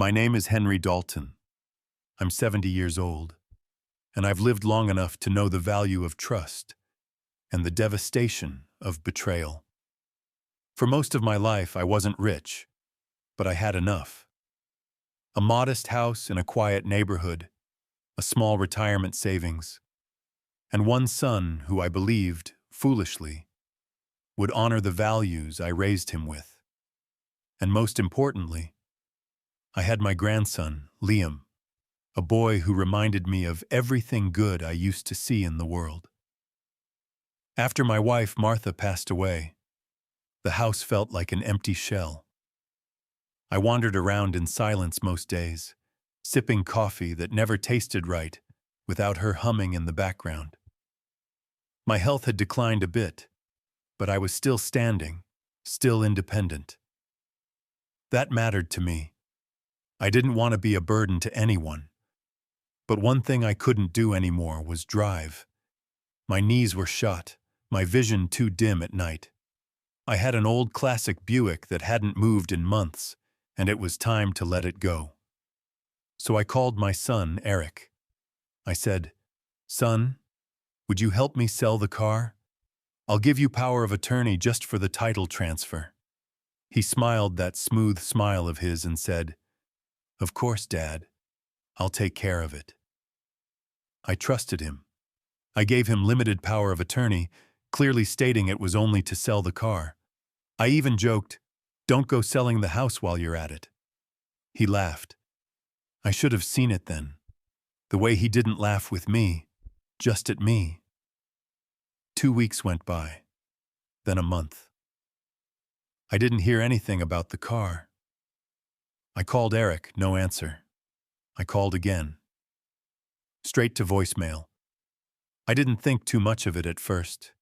My name is Henry Dalton. I'm 70 years old, and I've lived long enough to know the value of trust and the devastation of betrayal. For most of my life, I wasn't rich, but I had enough. A modest house in a quiet neighborhood, a small retirement savings, and one son who I believed, foolishly, would honor the values I raised him with. And most importantly, I had my grandson, Liam, a boy who reminded me of everything good I used to see in the world. After my wife, Martha, passed away, the house felt like an empty shell. I wandered around in silence most days, sipping coffee that never tasted right without her humming in the background. My health had declined a bit, but I was still standing, still independent. That mattered to me. I didn't want to be a burden to anyone. But one thing I couldn't do anymore was drive. My knees were shot, my vision too dim at night. I had an old classic Buick that hadn't moved in months, and it was time to let it go. So I called my son, Eric. I said, "Son, would you help me sell the car? I'll give you power of attorney just for the title transfer." He smiled that smooth smile of his and said, "Of course, Dad. I'll take care of it." I trusted him. I gave him limited power of attorney, clearly stating it was only to sell the car. I even joked, "Don't go selling the house while you're at it." He laughed. I should have seen it then. The way he didn't laugh with me, just at me. 2 weeks went by, then a month. I didn't hear anything about the car. I called Eric, no answer. I called again. Straight to voicemail. I didn't think too much of it at first.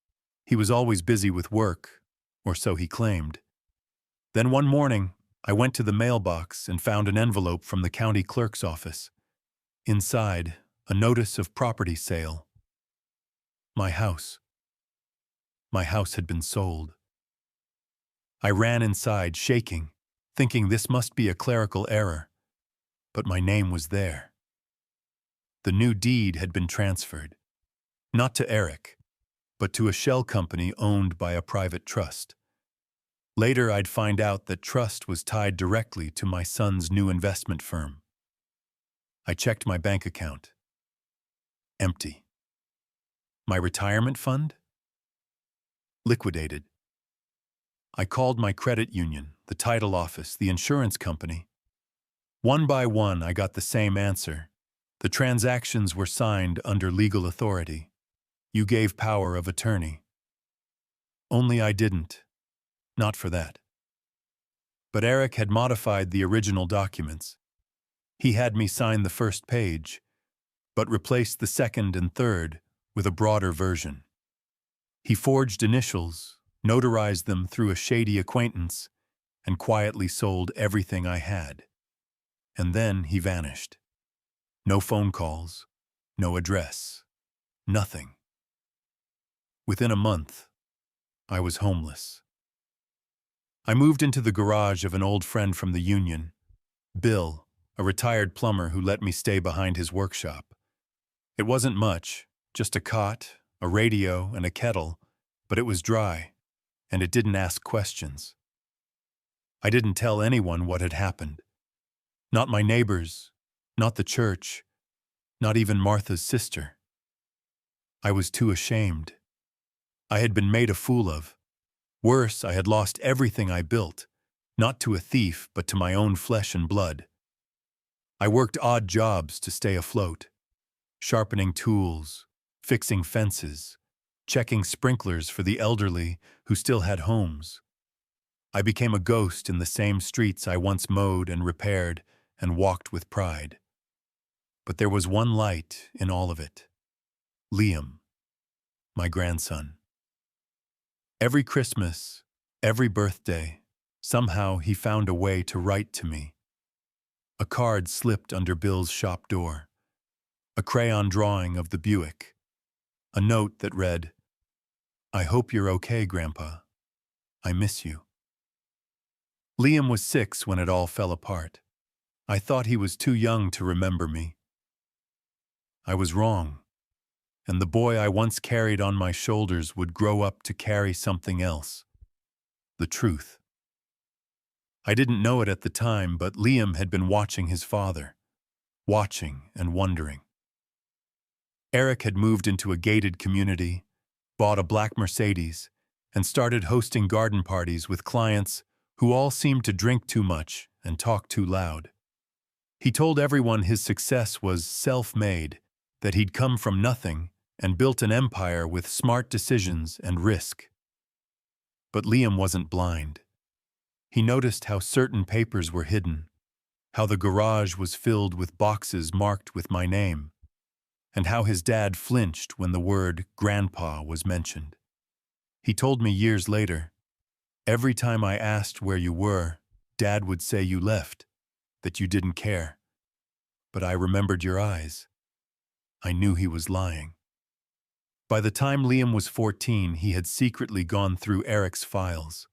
He was always busy with work, or so he claimed. Then one morning, I went to the mailbox and found an envelope from the county clerk's office. Inside, a notice of property sale. My house. My house had been sold. I ran inside, shaking, thinking this must be a clerical error. But my name was there. The new deed had been transferred, not to Eric, but to a shell company owned by a private trust. Later, I'd find out that trust was tied directly to my son's new investment firm. I checked my bank account. Empty. My retirement fund? Liquidated. I called my credit union, the title office, the insurance company. One by one, I got the same answer. The transactions were signed under legal authority. You gave power of attorney. Only I didn't. Not for that. But Eric had modified the original documents. He had me sign the first page, but replaced the second and third with a broader version. He forged initials, notarized them through a shady acquaintance, and quietly sold everything I had. And then he vanished. No phone calls, no address, nothing. Within a month, I was homeless. I moved into the garage of an old friend from the union, Bill, a retired plumber who let me stay behind his workshop. It wasn't much, just a cot, a radio, and a kettle, but it was dry, and it didn't ask questions. I didn't tell anyone what had happened. Not my neighbors, not the church, not even Martha's sister. I was too ashamed. I had been made a fool of. Worse, I had lost everything I built, not to a thief, but to my own flesh and blood. I worked odd jobs to stay afloat, sharpening tools, fixing fences, checking sprinklers for the elderly who still had homes. I became a ghost in the same streets I once mowed and repaired and walked with pride. But there was one light in all of it. Liam, my grandson. Every Christmas, every birthday, somehow he found a way to write to me. A card slipped under Bill's shop door. A crayon drawing of the Buick. A note that read, "I hope you're okay, Grandpa. I miss you." Liam was 6 when it all fell apart. I thought he was too young to remember me. I was wrong, and the boy I once carried on my shoulders would grow up to carry something else. The truth. I didn't know it at the time, but Liam had been watching his father. Watching and wondering. Eric had moved into a gated community, bought a black Mercedes, and started hosting garden parties with clients who all seemed to drink too much and talk too loud. He told everyone his success was self-made, that he'd come from nothing and built an empire with smart decisions and risk. But Liam wasn't blind. He noticed how certain papers were hidden, how the garage was filled with boxes marked with my name, and how his dad flinched when the word grandpa was mentioned. He told me years later, every time I asked where you were, Dad would say you left, that you didn't care. But I remembered your eyes. I knew he was lying. By the time Liam was 14, he had secretly gone through Eric's files,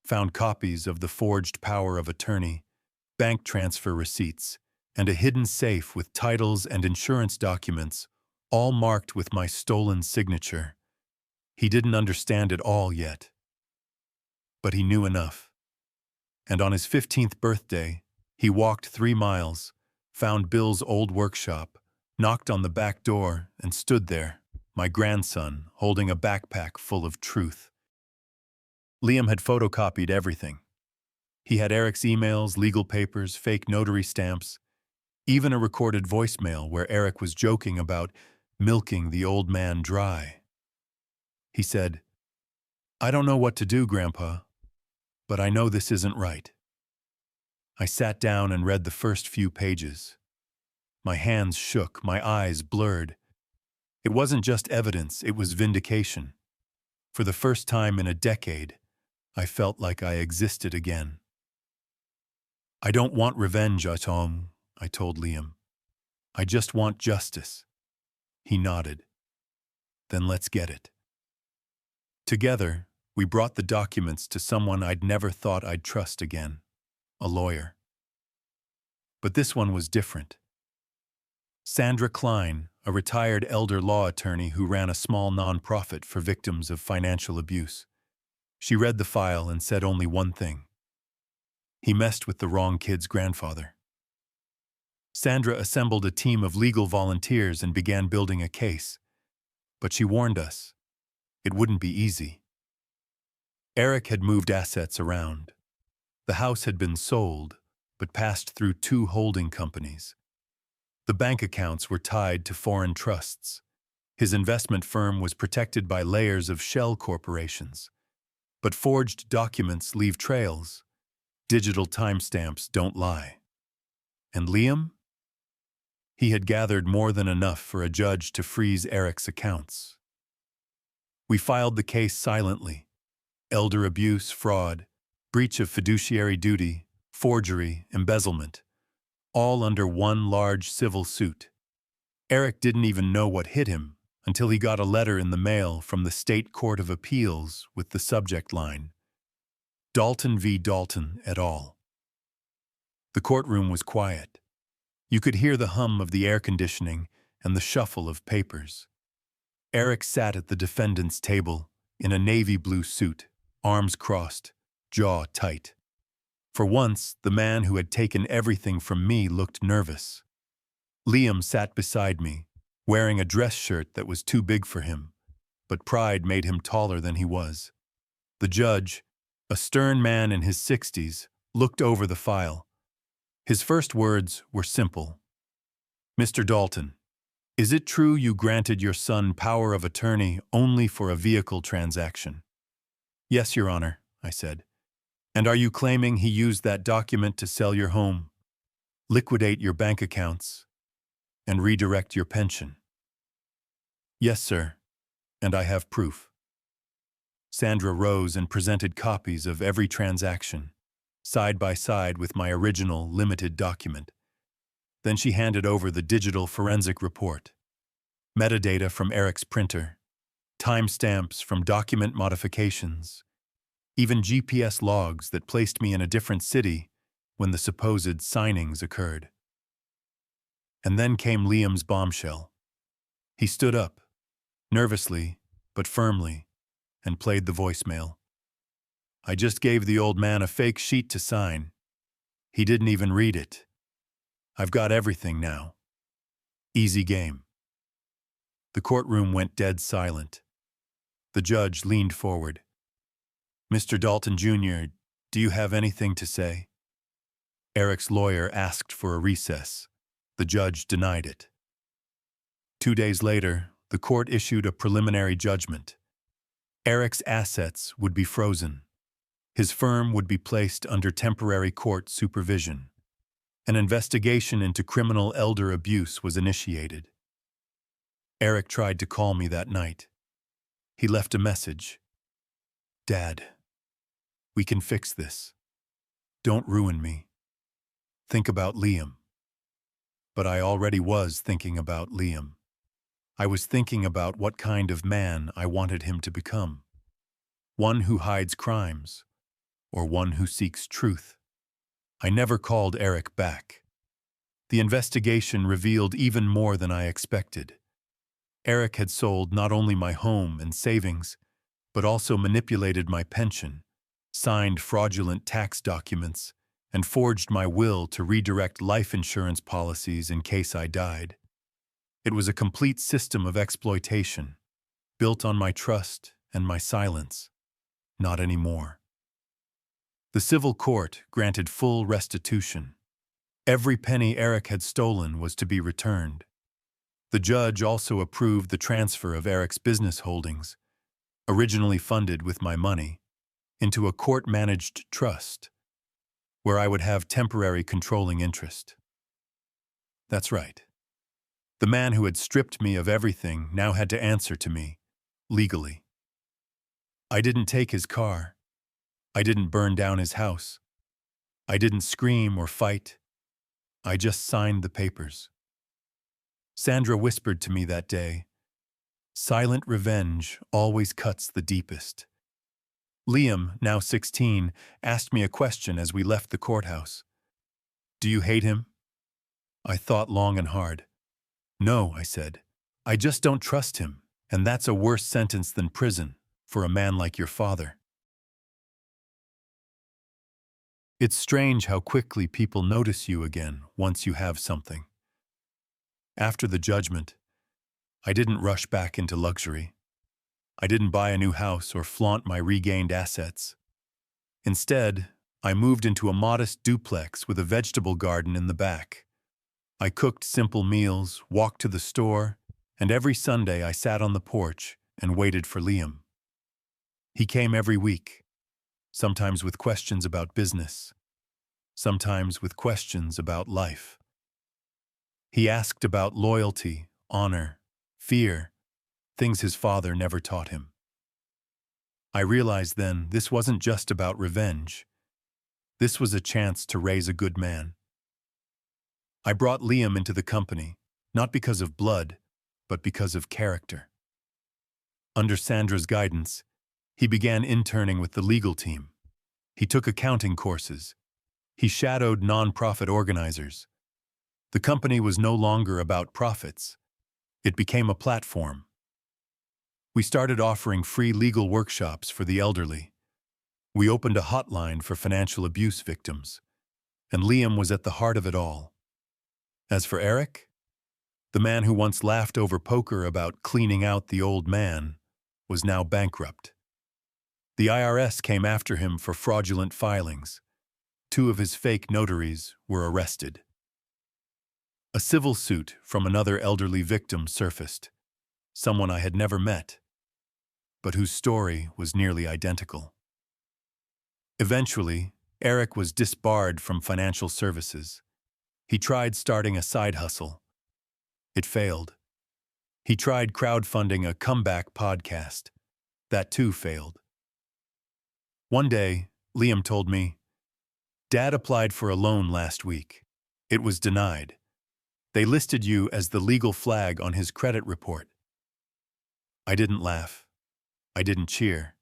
found copies of the forged power of attorney, bank transfer receipts, and a hidden safe with titles and insurance documents, all marked with my stolen signature. He didn't understand it all yet. But he knew enough. And on his 15th birthday, he walked 3 miles, found Bill's old workshop, knocked on the back door, and stood there, my grandson, holding a backpack full of truth. Liam had photocopied everything. He had Eric's emails, legal papers, fake notary stamps, even a recorded voicemail where Eric was joking about milking the old man dry. He said, "I don't know what to do, Grandpa, but I know this isn't right." I sat down and read the first few pages. My hands shook, my eyes blurred. It wasn't just evidence, it was vindication. For the first time in a decade, I felt like I existed again. "I don't want revenge, Tom," I told Liam. "I just want justice." He nodded. "Then let's get it." Together, we brought the documents to someone I'd never thought I'd trust again, a lawyer. But this one was different. Sandra Klein, a retired elder law attorney who ran a small nonprofit for victims of financial abuse. She read the file and said only one thing. He messed with the wrong kid's grandfather. Sandra assembled a team of legal volunteers and began building a case. But she warned us, it wouldn't be easy. Eric had moved assets around. The house had been sold, but passed through 2 holding companies. The bank accounts were tied to foreign trusts. His investment firm was protected by layers of shell corporations. But forged documents leave trails. Digital timestamps don't lie. And Liam? He had gathered more than enough for a judge to freeze Eric's accounts. We filed the case silently. Elder abuse, fraud, breach of fiduciary duty, forgery, embezzlement, all under one large civil suit. Eric didn't even know what hit him until he got a letter in the mail from the State Court of Appeals with the subject line, Dalton v. Dalton et al. The courtroom was quiet. You could hear the hum of the air conditioning and the shuffle of papers. Eric sat at the defendant's table in a navy blue suit, arms crossed, jaw tight. For once, the man who had taken everything from me looked nervous. Liam sat beside me, wearing a dress shirt that was too big for him, but pride made him taller than he was. The judge, a stern man in his 60s, looked over the file. His first words were simple. "Mr. Dalton, is it true you granted your son power of attorney only for a vehicle transaction?" "Yes, Your Honor," I said. "And are you claiming he used that document to sell your home, liquidate your bank accounts, and redirect your pension?" "Yes, sir, and I have proof." Sandra rose and presented copies of every transaction, side by side with my original limited document. Then she handed over the digital forensic report, metadata from Eric's printer, timestamps from document modifications, even GPS logs that placed me in a different city when the supposed signings occurred. And then came Liam's bombshell. He stood up, nervously but firmly, and played the voicemail. I just gave the old man a fake sheet to sign. He didn't even read it. I've got everything now. Easy game. The courtroom went dead silent. The judge leaned forward. Mr. Dalton Jr., do you have anything to say? Eric's lawyer asked for a recess. The judge denied it. 2 days later, the court issued a preliminary judgment. Eric's assets would be frozen. His firm would be placed under temporary court supervision. An investigation into criminal elder abuse was initiated. Eric tried to call me that night. He left a message. Dad, we can fix this. Don't ruin me. Think about Liam. But I already was thinking about Liam. I was thinking about what kind of man I wanted him to become. One who hides crimes, or one who seeks truth. I never called Eric back. The investigation revealed even more than I expected. Eric had sold not only my home and savings, but also manipulated my pension, signed fraudulent tax documents, and forged my will to redirect life insurance policies in case I died. It was a complete system of exploitation, built on my trust and my silence. Not anymore. The civil court granted full restitution. Every penny Eric had stolen was to be returned. The judge also approved the transfer of Eric's business holdings, originally funded with my money, into a court-managed trust, where I would have temporary controlling interest. That's right. The man who had stripped me of everything now had to answer to me, legally. I didn't take his car. I didn't burn down his house. I didn't scream or fight. I just signed the papers. Sandra whispered to me that day, "Silent revenge always cuts the deepest." Liam, now 16, asked me a question as we left the courthouse. "Do you hate him?" I thought long and hard. "No," I said. "I just don't trust him, and that's a worse sentence than prison for a man like your father." It's strange how quickly people notice you again once you have something. After the judgment, I didn't rush back into luxury. I didn't buy a new house or flaunt my regained assets. Instead, I moved into a modest duplex with a vegetable garden in the back. I cooked simple meals, walked to the store, and every Sunday I sat on the porch and waited for Liam. He came every week, sometimes with questions about business, sometimes with questions about life. He asked about loyalty, honor, fear, things his father never taught him. I realized then this wasn't just about revenge. This was a chance to raise a good man. I brought Liam into the company, not because of blood, but because of character. Under Sandra's guidance, he began interning with the legal team. He took accounting courses. He shadowed nonprofit organizers. The company was no longer about profits. It became a platform. We started offering free legal workshops for the elderly. We opened a hotline for financial abuse victims, and Liam was at the heart of it all. As for Eric, the man who once laughed over poker about cleaning out the old man was now bankrupt. The IRS came after him for fraudulent filings. 2 of his fake notaries were arrested. A civil suit from another elderly victim surfaced, someone I had never met, but whose story was nearly identical. Eventually, Eric was disbarred from financial services. He tried starting a side hustle. It failed. He tried crowdfunding a comeback podcast. That too failed. One day, Liam told me, "Dad applied for a loan last week. It was denied. They listed you as the legal flag on his credit report." I didn't laugh. I didn't cheer.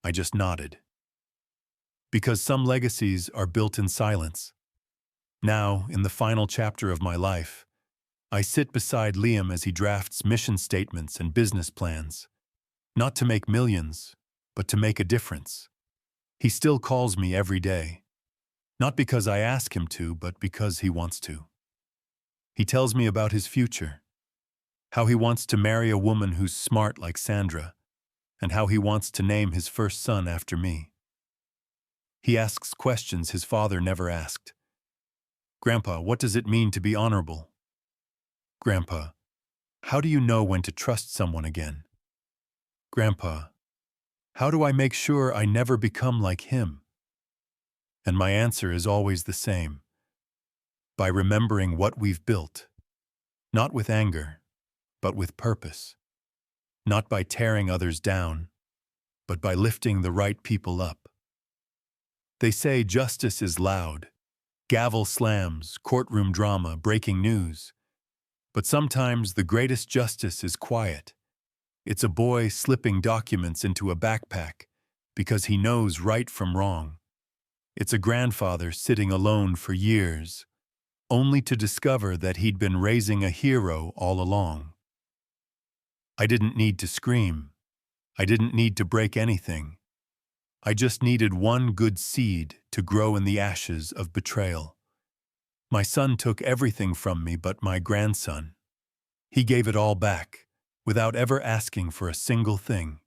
I just nodded. Because some legacies are built in silence. Now, in the final chapter of my life, I sit beside Liam as he drafts mission statements and business plans, not to make millions, but to make a difference. He still calls me every day, not because I ask him to, but because he wants to. He tells me about his future, how he wants to marry a woman who's smart like Sandra, and how he wants to name his first son after me. He asks questions his father never asked. Grandpa, what does it mean to be honorable? Grandpa, how do you know when to trust someone again? Grandpa, how do I make sure I never become like him? And my answer is always the same: by remembering what we've built, not with anger, but with purpose, not by tearing others down, but by lifting the right people up. They say justice is loud, gavel slams, courtroom drama, breaking news. But sometimes the greatest justice is quiet. It's a boy slipping documents into a backpack because he knows right from wrong. It's a grandfather sitting alone for years, only to discover that he'd been raising a hero all along. I didn't need to scream. I didn't need to break anything. I just needed one good seed to grow in the ashes of betrayal. My son took everything from me but my grandson. He gave it all back, without ever asking for a single thing.